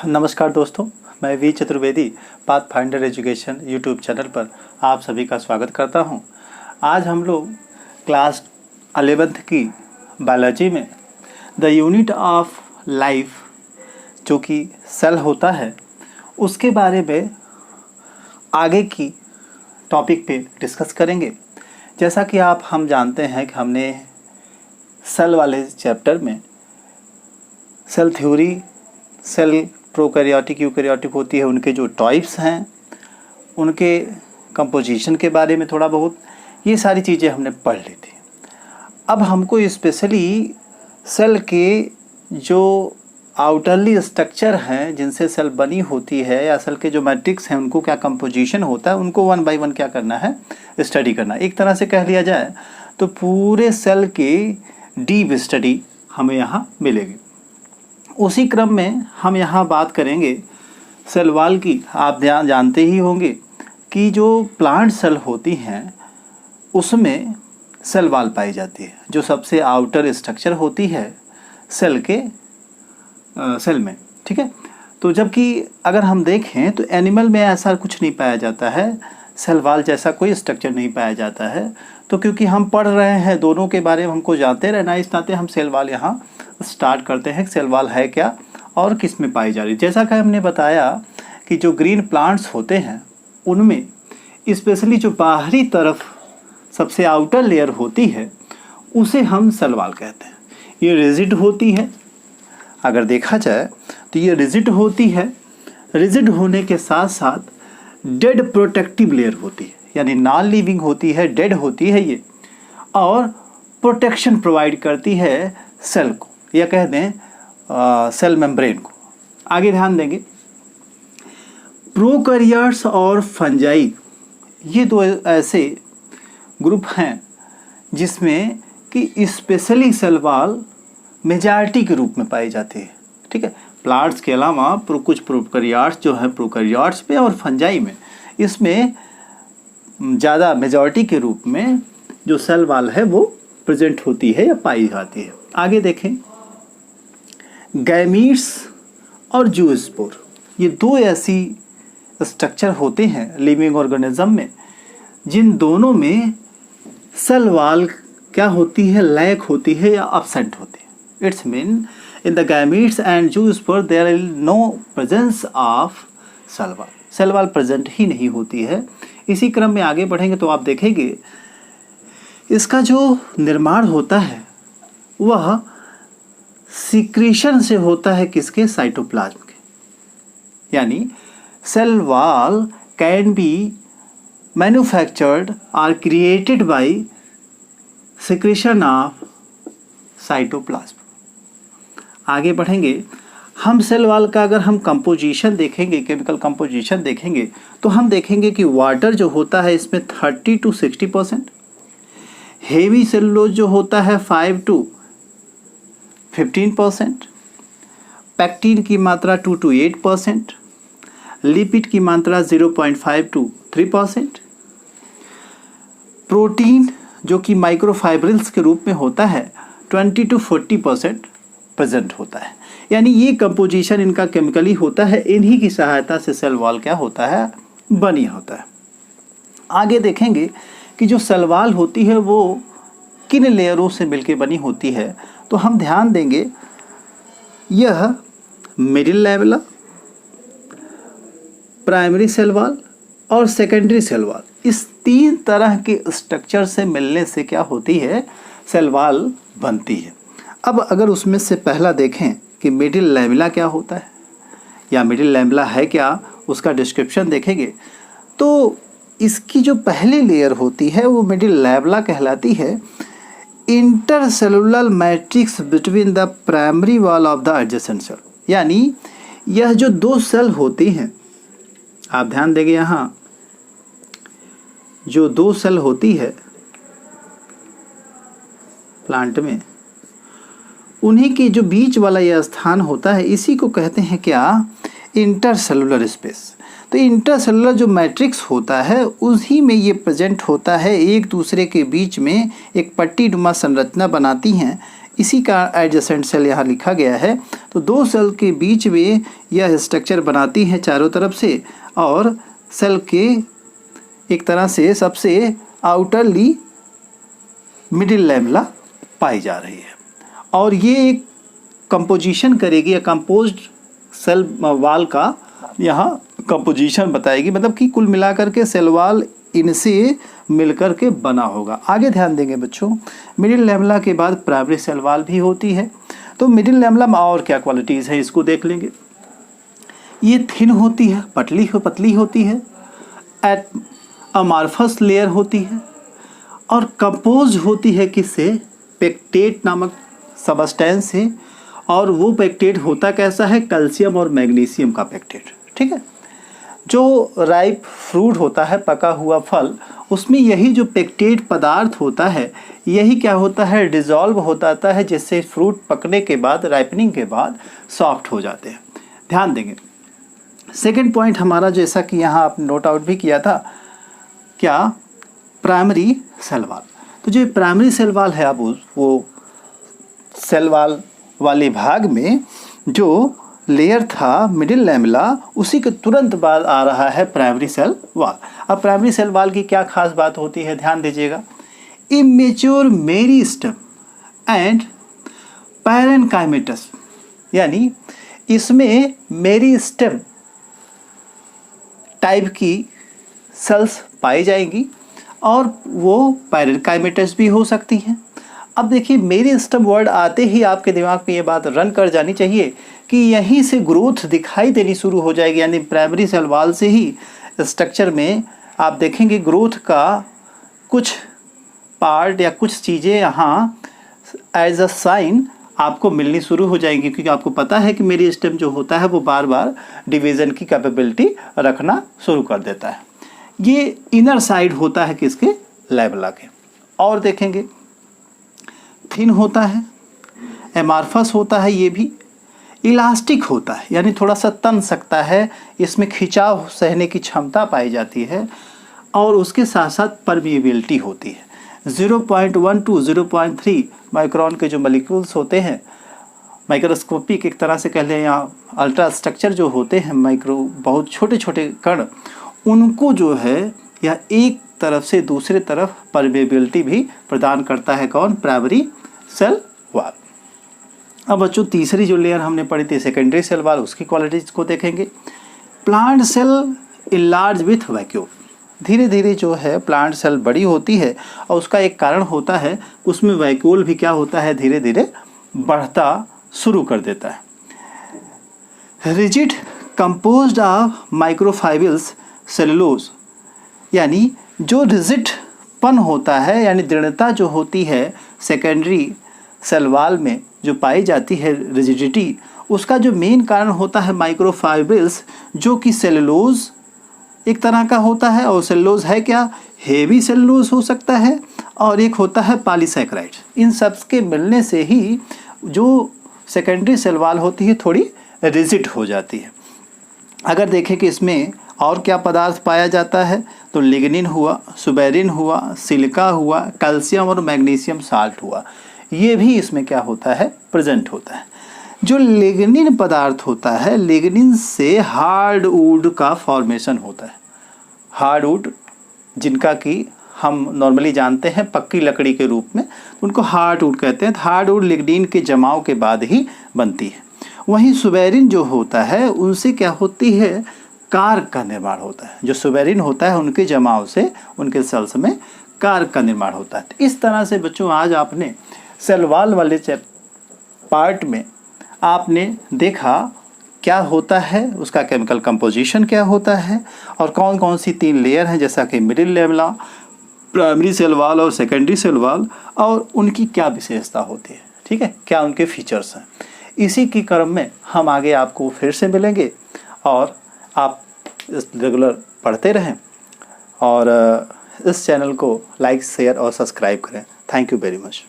नमस्कार दोस्तों, मैं V Chaturvedi Pathfinder education YouTube channel पर आप सभी का स्वागत करता हूं। आज हम लोग क्लास 11th की बायोलॉजी में द यूनिट ऑफ लाइफ जो कि सेल होता है उसके बारे में आगे की टॉपिक पे डिस्कस करेंगे। जैसा कि हम जानते हैं कि हमने सेल वाले चैप्टर में cell theory, cell prokaryotic eukaryotic होती है, उनके जो टाइप्स हैं, उनके कंपोजिशन के बारे में थोड़ा बहुत ये सारी चीज़ें हमने पढ़ ली थी। अब हमको स्पेशली सेल के जो आउटरली स्ट्रक्चर हैं जिनसे सेल बनी होती है या सेल के जो मैट्रिक्स हैं उनको क्या कंपोजिशन होता है, उनको वन बाय वन क्या करना है, स्टडी करना। एक तरह से कह लिया जाए तो पूरे सेल के डीप स्टडी हमें यहाँ मिलेगी। उसी क्रम में हम यहाँ बात करेंगे सेल वॉल की। आप जानते ही होंगे कि जो प्लांट सेल होती हैं उसमें सेल वॉल पाई जाती है, जो सबसे आउटर स्ट्रक्चर होती है सेल के सेल में, ठीक है। तो जबकि अगर हम देखें तो एनिमल में ऐसा कुछ नहीं पाया जाता है, सेल वॉल जैसा कोई स्ट्रक्चर नहीं पाया जाता है। तो क्योंकि हम पढ़ रहे हैं दोनों के बारे में, हमको जानते रहना, इस नाते हम सेल वॉल यहाँ स्टार्ट करते हैं। सेल वॉल है क्या और किस में पाई जा रही है। जैसा कि हमने बताया कि जो ग्रीन प्लांट्स होते हैं उनमें स्पेशली जो बाहरी तरफ सबसे आउटर लेयर होती है उसे हम सेल वॉल कहते हैं। ये रिजिड होती है, अगर देखा जाए तो ये रिजिड होती है। रिजिड होने के साथ साथ डेड प्रोटेक्टिव लेयर होती है, यानी नॉन लिविंग होती है, डेड होती है ये, और प्रोटेक्शन प्रोवाइड करती है सेल को, या कह दें सेल मेम्ब्रेन को। आगे ध्यान देंगे, प्रोकैरियोट्स और फंजाई ये दो ऐसे ग्रुप हैं जिसमें कि स्पेशली सेल वॉल मेजॉरिटी के रूप में पाई जाती है, ठीक है। प्लांट्स के अलावा कुछ प्रोकैरियोट्स जो है प्रोकैरियोट्स में और फंजाई में, इसमें ज़्यादा मेजॉरिटी के रूप में जो सेल वॉल है वो प्रेजेंट होती है या पाई जाती है। आगे देखें, गैमीट्स और जूस्पोर, ये दो ऐसी स्ट्रक्चर होते हैं लिविंग ऑर्गेनिज्म में जिन दोनों में सेल वॉल क्या होती है, लैक होती है या अब्सेंट होती है। It's mean in the gametes and zoospore there is no presence of cell wall, cell wall present ही नहीं होती है। इसी क्रम में आगे बढ़ेंगे तो आप देखेंगे इसका जो निर्माण होता है वह सिक्रीशन से होता है, किसके, साइटोप्लाज्म के। यानी cell wall can be manufactured और created by secretion of cytoplasm. आगे बढ़ेंगे, हम सेल वॉल का अगर हम कंपोजिशन देखेंगे, केमिकल कंपोजिशन देखेंगे, तो हम देखेंगे कि वाटर जो होता है इसमें 30 to 60%, हेवी सेलुलोज जो होता है 5 to 15%, पैक्टिन की मात्रा 2 to 8%, लिपिड की मात्रा 0.5 to 3%, प्रोटीन जो कि माइक्रोफाइब्रिल्स के रूप में होता है 20 to 40% प्रेजेंट होता है। यानी ये कंपोजिशन इनका केमिकली होता है, इन्हीं की सहायता से सेल वॉल क्या होता है, बनी होता है। आगे देखेंगे कि जो सेल वॉल होती है वो किन लेयरों से मिलकर बनी होती है, तो हम ध्यान देंगे यह मिडिल लेवला, प्राइमरी सेल वॉल और सेकेंडरी सेल वॉल, इस तीन तरह के स्ट्रक्चर से मिलने से क्या होती है, सेल वॉल बनती है। अब अगर उसमें से पहला देखें कि मिडिल लेवला क्या होता है या मिडिल लेवला है क्या, उसका डिस्क्रिप्शन देखेंगे तो इसकी जो पहली लेयर होती है वो मिडिल लेवला कहलाती है। Intercellular matrix between the primary wall of the adjacent cell, यानी यह जो दो सेल होती हैं, आप ध्यान देंगे यहाँ जो दो सेल होती है प्लांट में, उन्हीं की जो बीच वाला यह स्थान होता है इसी को कहते हैं क्या, इंटरसेलुलर स्पेस। तो इंटरसेलुलर जो मैट्रिक्स होता है उसी में ये प्रेजेंट होता है, एक दूसरे के बीच में एक पट्टीनुमा संरचना बनाती हैं। इसी का एडजेसेंट सेल यहाँ लिखा गया है। तो दो सेल के बीच में यह स्ट्रक्चर बनाती हैं चारों तरफ से, और सेल के एक तरह से सबसे आउटरली मिडिल लैमेला पाई जा रही है, और ये एक कंपोजिशन करेगी या कंपोज्ड सेल वाल का यहाँ कंपोजिशन बताएगी, मतलब कि कुल मिलाकर के सेल वाल इनसे मिलकर के बना होगा। आगे ध्यान देंगे बच्चों, मिडिल लैमेला के बाद प्राइमरी सेल वाल भी होती है। तो मिडिल लैमेला में और क्या क्वालिटीज़ है इसको देख लेंगे। ये थिन होती है, पतली होती है, एट अमार्फस लेयर होती है, और कंपोज होती है किससे? पेक्टेट नामक सबस्टेंस से। और वो पेक्टेट होता कैसा है? कैल्शियम और मैग्नीशियम का पेक्टेट। ठीक है, जो राइप फ्रूट होता है, पका हुआ फल, उसमें यही जो पेक्टेट पदार्थ होता है, यही क्या होता है? डिज़ोल्व हो जाता है, जिससे फ्रूट पकने के बाद, राइपनिंग के बाद सॉफ्ट हो जाते हैं। ध्यान देंगे। सेकंड पॉइंट हमारा, जैसा कि यहाँ आपने नोट आउट भी किया था, क्या? Primary cell wall. तो जो प्राइमरी सेल वाल है, अब वो सेल वाल वाले भाग में जो लेयर था मिडिल लैमेला, उसी के तुरंत बाद आ रहा है प्राइमरी सेल वाल। अब प्राइमरी सेल वाल की क्या खास बात होती है, ध्यान दीजिएगा। इमेच्योर मेरिस्टेम एंड पैरेन्काइमेटस, यानी इसमें मेरिस्टेम टाइप की सेल्स पाई जाएंगी, और वो पैरेन्काइमेटस भी हो सकती हैं। अब देखिए, मेरिस्टेम वर्ड आते ही आपके दिमाग में ये बात रन कर जानी चाहिए कि यहीं से ग्रोथ दिखाई देनी शुरू हो जाएगी, यानी प्राइमरी सेल वाल से ही स्ट्रक्चर में आप देखेंगे ग्रोथ का कुछ पार्ट या कुछ चीज़ें यहाँ एज अ साइन आपको मिलनी शुरू हो जाएंगी, क्योंकि आपको पता है कि मेरिस्टेम जो होता है वो बार बार डिवीज़न की कैपेबिलिटी रखना शुरू कर देता है। ये इनर साइड होता है किसके? लैमेला के। और देखेंगे, थिन होता है, एमार्फस होता है, ये भी इलास्टिक होता है, यानी थोड़ा सा तन सकता है, इसमें खिंचाव सहने की क्षमता पाई जाती है, और उसके साथ साथ परमिएबिलिटी होती है। 0.1 to 0.3 माइक्रोन के जो मॉलिक्यूल्स होते हैं, माइक्रोस्कोपिक एक तरह से कह लें, या अल्ट्रा स्ट्रक्चर जो होते हैं, बहुत छोटे छोटे कण, उनको जो है या एक तरफ से दूसरे तरफ परमेबिलिटी भी प्रदान करता है। कौन? Primary cell wall. अब बच्चों, तीसरी जो लेयर हमने पढ़ी थी सेकेंडरी सेल वाल, उसकी क्वालिटीज़ को देखेंगे। Plant cell enlarge with vacuum. धीरे धीरे जो है प्लांट सेल बड़ी होती है, और उसका एक कारण होता है, उसमें वैक्यूल भी क्या होता है? धीरे धीरे बढ़ता शुरू कर देता है। रिजिड कंपोज्ड ऑफ माइक्रोफाइबल्स सेलुलोज, यानी जो रिजिडपन होता है, यानी दृढ़ता जो होती है सेकेंडरी सेल वाल में जो पाई जाती है, रिजिडिटी, उसका जो मेन कारण होता है माइक्रोफाइबल्स, जो कि सेलुलोज एक तरह का होता है। और सेलुलोज है क्या? हेवी सेलुलोज हो सकता है, और एक होता है पॉलीसैकेराइड। इन सब के मिलने से ही जो सेकेंडरी सेल वाल होती है थोड़ी रिजिड हो जाती है। अगर देखें कि इसमें और क्या पदार्थ पाया जाता है, तो लिग्निन हुआ, सुबेरिन हुआ, सिलिका हुआ, कैल्शियम और मैग्नीशियम साल्ट हुआ, ये भी इसमें क्या होता है? प्रेजेंट होता है। जो लिग्निन पदार्थ होता है, लिग्निन से हार्डवुड का फॉर्मेशन होता है। हार्डवुड, जिनका कि हम नॉर्मली जानते हैं पक्की लकड़ी के रूप में, उनको हार्डवुड कहते हैं। हार्डवुड लिग्निन के जमाव के बाद ही बनती है। वहीं सुबेरिन जो होता है, उनसे क्या होती है? कार्क का निर्माण होता है। जो सुबेरिन होता है, उनके जमाव से उनके सेल्स में कार्क का निर्माण होता है। इस तरह से बच्चों, आज आपने सेल वाल वाले पार्ट में आपने देखा क्या होता है, उसका केमिकल कंपोजिशन क्या होता है, और कौन कौन सी 3 लेयर हैं, जैसा कि middle lamella, primary cell wall और सेकेंडरी सेल वाल, और उनकी क्या विशेषता होती है। ठीक है, क्या उनके फीचर्स हैं। इसी के क्रम में हम आगे आपको फिर से मिलेंगे, और आप रेगुलर पढ़ते रहें, और इस चैनल को लाइक, शेयर और सब्सक्राइब करें। Thank you very much.